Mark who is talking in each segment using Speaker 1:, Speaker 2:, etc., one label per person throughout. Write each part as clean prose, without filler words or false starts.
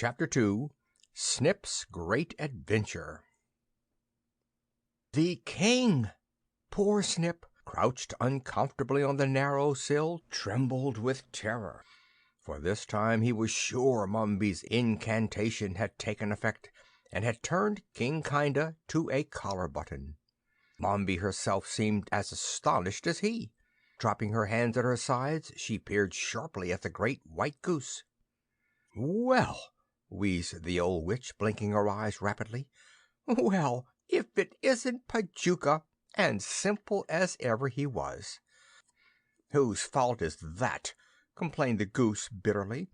Speaker 1: Chapter 2, Snip's Great Adventure. The king! Poor Snip, crouched uncomfortably on the narrow sill, trembled with terror. For this time he was sure Mombi's incantation had taken effect and had turned King Kinda to a collar button. Mombi herself seemed as astonished as he. Dropping her hands at her sides, she peered sharply at the great white goose. "Well," wheezed the old witch, blinking her eyes rapidly, "well, if it isn't Pajuka, and simple as ever he was." "Whose fault is that?" complained the goose bitterly.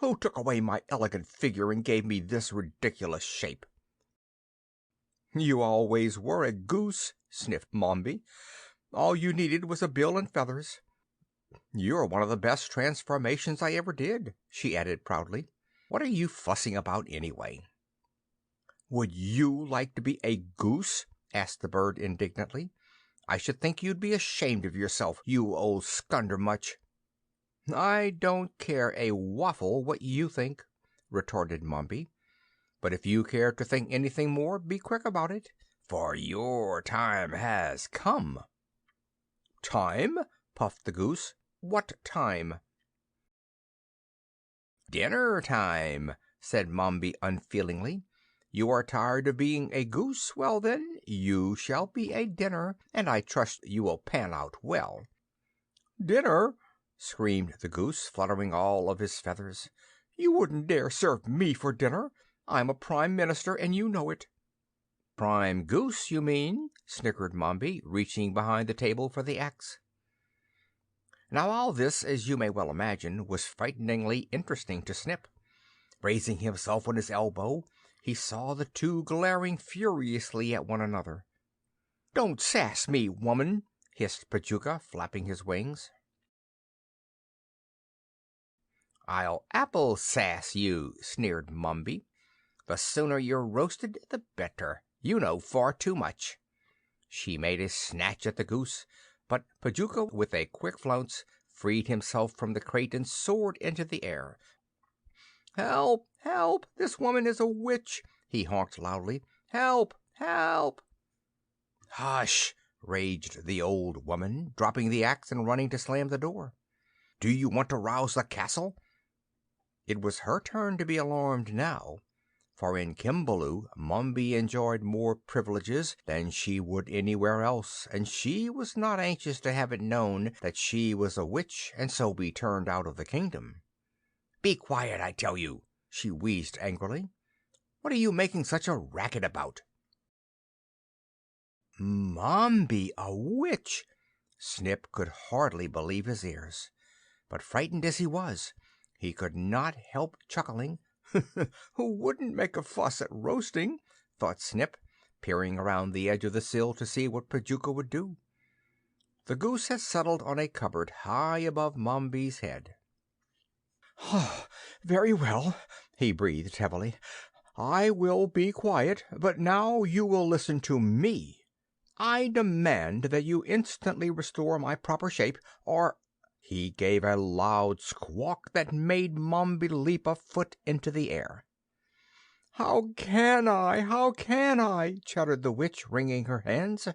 Speaker 1: "Who took away my elegant figure and gave me this ridiculous shape?" "You always were a goose," sniffed Mombi. "All you needed was a bill and feathers. You're one of the best transformations I ever did," she added proudly. "What are you fussing about, anyway?" "Would you like to be a goose?" asked the bird indignantly. "I should think you'd be ashamed of yourself, you old scundermuch." "I don't care a waffle what you think," retorted Mombi. "But if you care to think anything more, be quick about it, for your time has come." "Time?" puffed the goose. "What time?" "Dinner time," said Mombi unfeelingly. "You are tired of being a goose? Well, then, you shall be a dinner, and I trust you will pan out well." "Dinner!" screamed the goose, fluttering all of his feathers. "You wouldn't dare serve me for dinner. I'm a prime minister, and you know it." "Prime goose, you mean," snickered Mombi, reaching behind the table for the axe. Now all this, as you may well imagine, was frighteningly interesting to Snip. Raising himself on his elbow, he saw the two glaring furiously at one another. "Don't sass me, woman!" hissed Pajuka, flapping his wings. "I'll apple sass you," sneered Mombi. "The sooner you're roasted, the better. You know far too much." She made a snatch at the goose, but Pajuka, with a quick flounce, freed himself from the crate and soared into the air. "Help! Help! This woman is a witch!" he honked loudly. "Help! Help!" "Hush!" raged the old woman, dropping the axe and running to slam the door. "Do you want to rouse the castle?" It was her turn to be alarmed now, for in Kimbaloo Mombi enjoyed more privileges than she would anywhere else, and she was not anxious to have it known that she was a witch and so be turned out of the kingdom. "Be quiet, I tell you!" she wheezed angrily. "What are you making such a racket about?" Mombi a witch! Snip could hardly believe his ears, but frightened as he was, he could not help chuckling. "Who wouldn't make a fuss at roasting?" thought Snip, peering around the edge of the sill to see what Pajuka would do. The goose had settled on a cupboard high above Mombi's head. "Very well," he breathed heavily. "I will be quiet, but now you will listen to me. I demand that you instantly restore my proper shape, or—" He gave a loud squawk that made Mombi leap a foot into the air. "How can I? How can I?" chattered the witch, wringing her hands.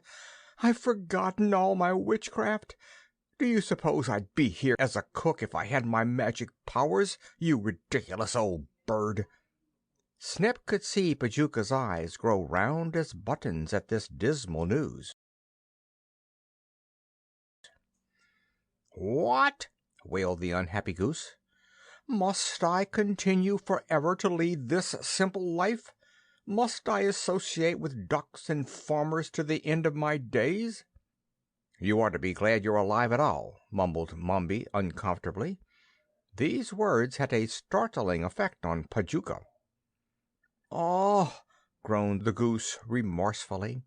Speaker 1: "I've forgotten all my witchcraft. Do you suppose I'd be here as a cook if I had my magic powers, you ridiculous old bird?" Snip could see Pajuka's eyes grow round as buttons at this dismal news. "What?" wailed the unhappy goose. "Must I continue forever to lead this simple life? Must I associate with ducks and farmers to the end of my days?" "You ought to be glad you're alive at all," mumbled Mombi uncomfortably. These words had a startling effect on Pajuka. "Ah!" groaned the goose remorsefully.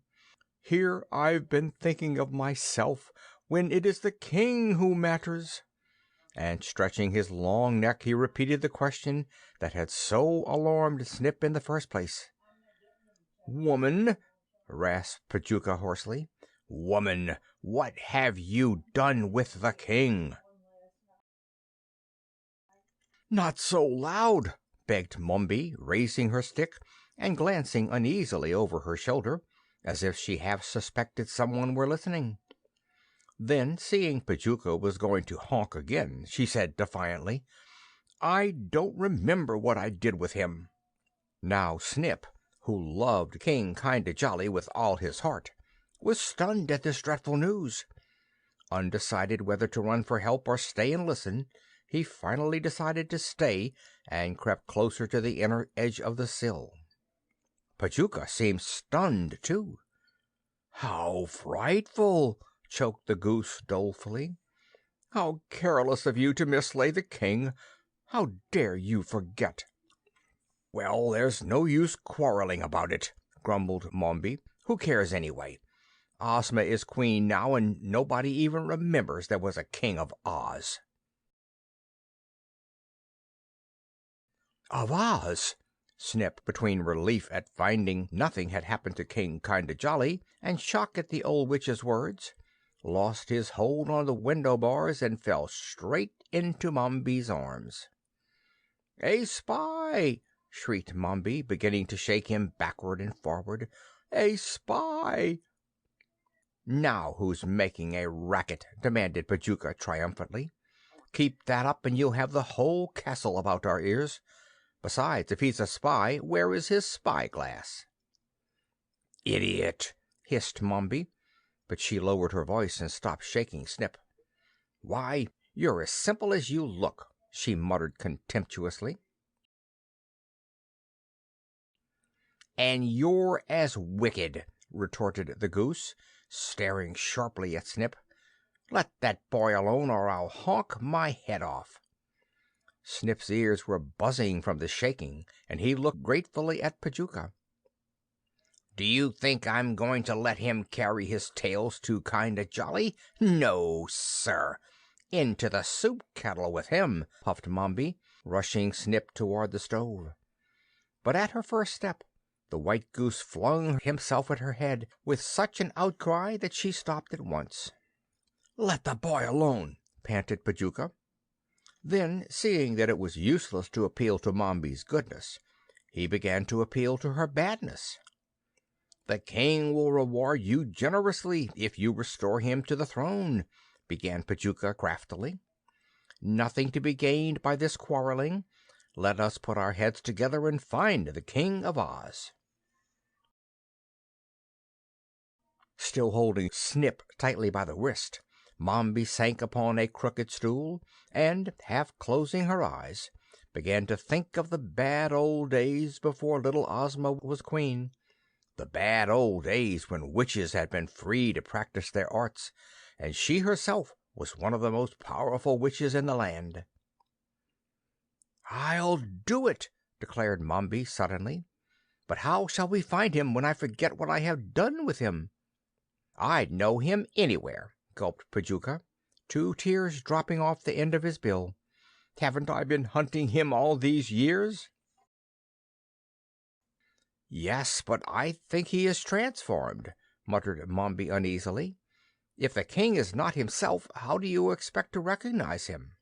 Speaker 1: "Here I've been thinking of myself when it is the king who matters." And stretching his long neck he repeated the question that had so alarmed Snip in the first place. "Woman," rasped Pajuka hoarsely, "woman, what have you done with the king?" "Not so loud!" begged Mombi, raising her stick and glancing uneasily over her shoulder, as if she half suspected someone were listening. Then, seeing Pajuka was going to honk again, she said defiantly, "I don't remember what I did with him." Now Snip, who loved King Kinda Jolly with all his heart, was stunned at this dreadful news. Undecided whether to run for help or stay and listen, he finally decided to stay and crept closer to the inner edge of the sill. Pajuka seemed stunned, too. "How frightful!" choked the goose dolefully. "How careless of you to mislay the king! How dare you forget?" "Well, there's no use quarreling about it," grumbled Mombi. "Who cares, anyway? Ozma is queen now, and nobody even remembers there was a King of Oz." "Of Oz!" Snip, between relief at finding nothing had happened to King Kinda Jolly and shock at the old witch's words, lost his hold on the window bars and fell straight into Mombi's arms. "A spy!" shrieked Mombi, beginning to shake him backward and forward. "A spy!" "Now who's making a racket?" demanded Pajuka triumphantly. "Keep that up and you'll have the whole castle about our ears. Besides, if he's a spy, where is his spyglass?" "Idiot!" hissed Mombi, but she lowered her voice and stopped shaking Snip. "Why, you're as simple as you look," she muttered contemptuously. "And you're as wicked," retorted the goose, staring sharply at Snip. "Let that boy alone, or I'll honk my head off." Snip's ears were buzzing from the shaking, and he looked gratefully at Pajuka. "Do you think I'm going to let him carry his tales to Kinda Jolly? No, sir! Into the soup kettle with him!" puffed Mombi, rushing Snip toward the stove. But at her first step the white goose flung himself at her head with such an outcry that she stopped at once. "Let the boy alone!" panted Pajuka. Then, seeing that it was useless to appeal to Mombi's goodness, he began to appeal to her badness. "The king will reward you generously if you restore him to the throne," began Pajuka craftily. "Nothing to be gained by this quarreling. Let us put our heads together and find the King of Oz." Still holding Snip tightly by the wrist, Mombi sank upon a crooked stool and, half closing her eyes, began to think of the bad old days before little Ozma was queen. The bad old days when witches had been free to practice their arts, and she herself was one of the most powerful witches in the land. "I'll do it!" declared Mombi suddenly. "But how shall we find him when I forget what I have done with him?" "I'd know him anywhere," gulped Pajuka, 2 tears dropping off the end of his bill. "Haven't I been hunting him all these years?" "Yes, but I think he is transformed," muttered Mombi uneasily. "If the king is not himself, how do you expect to recognize him?"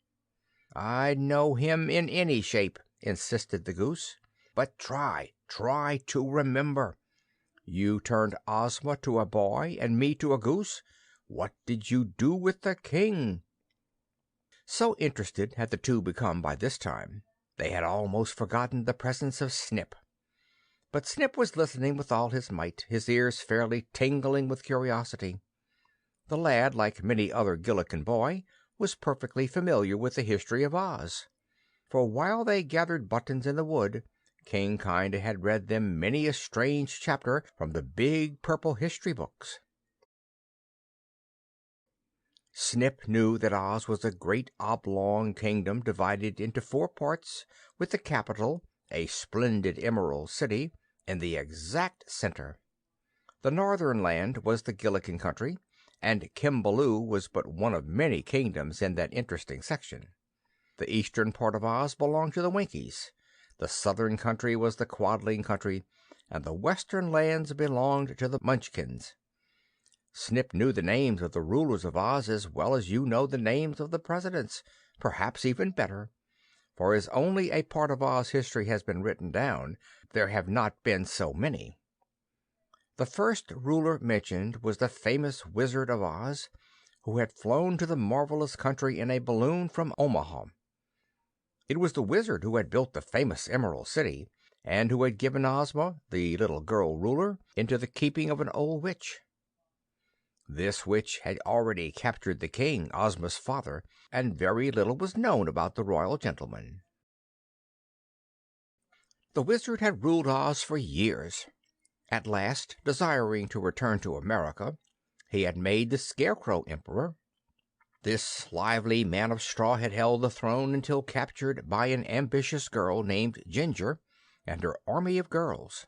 Speaker 1: "I'd know him in any shape," insisted the goose. "But try to remember. You turned Ozma to a boy and me to a goose. What did you do with the king?" So interested had the two become by this time, they had almost forgotten the presence of Snip. But Snip was listening with all his might, his ears fairly tingling with curiosity. The lad, like many another Gillikin boy, was perfectly familiar with the history of Oz, for while they gathered buttons in the wood, King Kinda had read them many a strange chapter from the big purple history books. Snip knew that Oz was a great oblong kingdom divided into 4 parts, with the capital, a splendid emerald city, in the exact center. The northern land was the Gillikin country, and Kimbaloo was but one of many kingdoms in that interesting section. The eastern part of Oz belonged to the Winkies. The southern country was the Quadling country, and the western lands belonged to the Munchkins. Snip knew the names of the rulers of Oz as well as you know the names of the presidents, perhaps even better, for as only a part of Oz history has been written down, there have not been so many. The first ruler mentioned was the famous Wizard of Oz, who had flown to the marvelous country in a balloon from Omaha. It was the Wizard who had built the famous Emerald City, and who had given Ozma, the little girl ruler, into the keeping of an old witch. This witch had already captured the king, Ozma's father, and very little was known about the royal gentleman. The Wizard had ruled Oz for years. At last, desiring to return to America, he had made the Scarecrow Emperor. This lively man of straw had held the throne until captured by an ambitious girl named Ginger and her army of girls.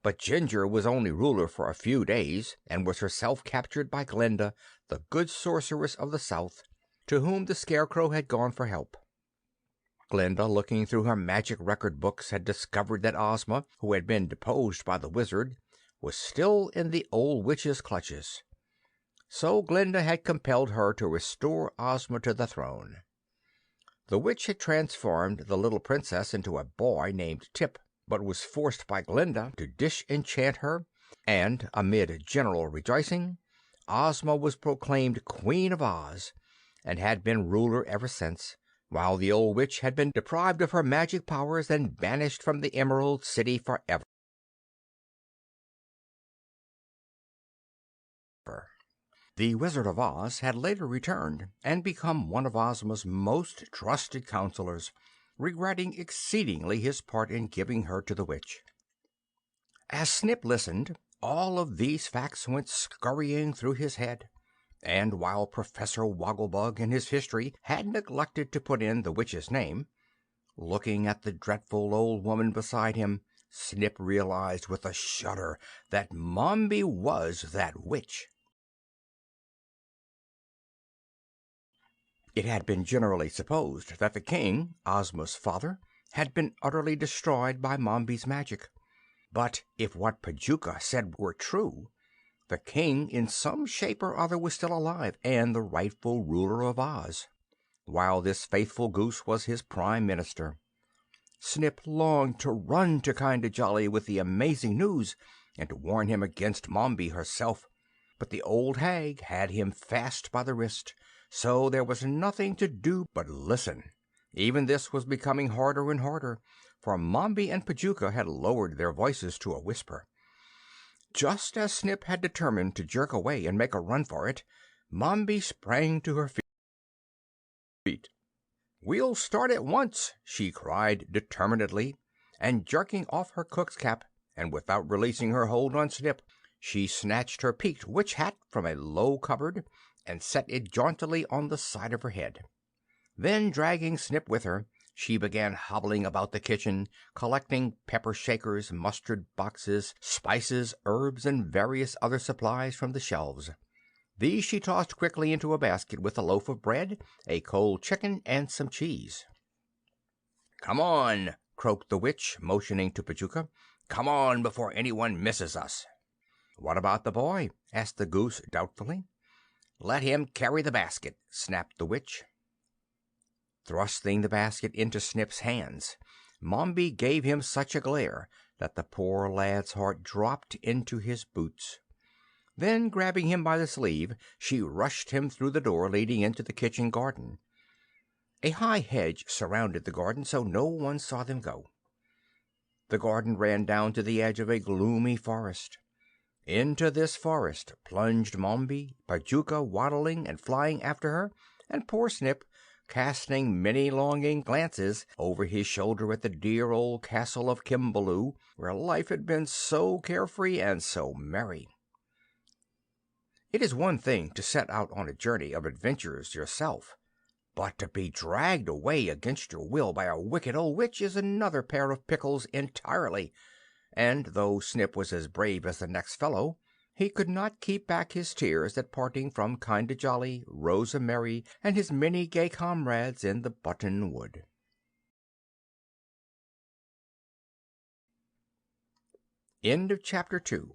Speaker 1: But Ginger was only ruler for a few days, and was herself captured by Glinda, the good sorceress of the South, to whom the Scarecrow had gone for help. Glinda, looking through her magic record books, had discovered that Ozma, who had been deposed by the Wizard, was still in the old witch's clutches. So Glinda had compelled her to restore Ozma to the throne. The witch had transformed the little princess into a boy named Tip, but was forced by Glinda to disenchant her, and, amid general rejoicing, Ozma was proclaimed Queen of Oz, and had been ruler ever since, while the old witch had been deprived of her magic powers and banished from the Emerald City forever. The Wizard of Oz had later returned and become one of Ozma's most trusted counselors, regretting exceedingly his part in giving her to the witch. As Snip listened, all of these facts went scurrying through his head, and while Professor Wogglebug in his history had neglected to put in the witch's name, looking at the dreadful old woman beside him, Snip realized with a shudder that Mombi was that witch. It had been generally supposed that the king, Ozma's father, had been utterly destroyed by Mombi's magic. But if what Pajuka said were true, the king in some shape or other was still alive and the rightful ruler of Oz, while this faithful goose was his prime minister. Snip longed to run to Kinda Jolly with the amazing news and to warn him against Mombi herself, but the old hag had him fast by the wrist, so there was nothing to do but listen. Even this was becoming harder and harder, for Mombi and Pajuka had lowered their voices to a whisper. Just as Snip had determined to jerk away and make a run for it, Mombi sprang to her feet. "We'll start at once," she cried determinedly, and jerking off her cook's cap, and without releasing her hold on Snip, she snatched her peaked witch hat from a low cupboard and set it jauntily on the side of her head. Then, dragging Snip with her, she began hobbling about the kitchen, collecting pepper shakers, mustard boxes, spices, herbs, and various other supplies from the shelves. These she tossed quickly into a basket with a loaf of bread, a cold chicken, and some cheese. "Come on!" croaked the witch, motioning to Pajuka. "Come on before anyone misses us." "What about the boy?" asked the goose doubtfully. "Let him carry the basket," snapped the witch. Thrusting the basket into Snip's hands, Mombi gave him such a glare that the poor lad's heart dropped into his boots. Then, grabbing him by the sleeve, she rushed him through the door leading into the kitchen garden. A high hedge surrounded the garden, so no one saw them go. The garden ran down to the edge of a gloomy forest. Into this forest plunged Mombi, Pajuka waddling and flying after her, and poor Snip, casting many longing glances over his shoulder at the dear old castle of Kimbaloo, where life had been so carefree and so merry. It is one thing to set out on a journey of adventures yourself, but to be dragged away against your will by a wicked old witch is another pair of pickles entirely, and though Snip was as brave as the next fellow, he could not keep back his tears at parting from Kinda Jolly, Rosa Mary, and his many gay comrades in the Button Wood. End of Chapter 2.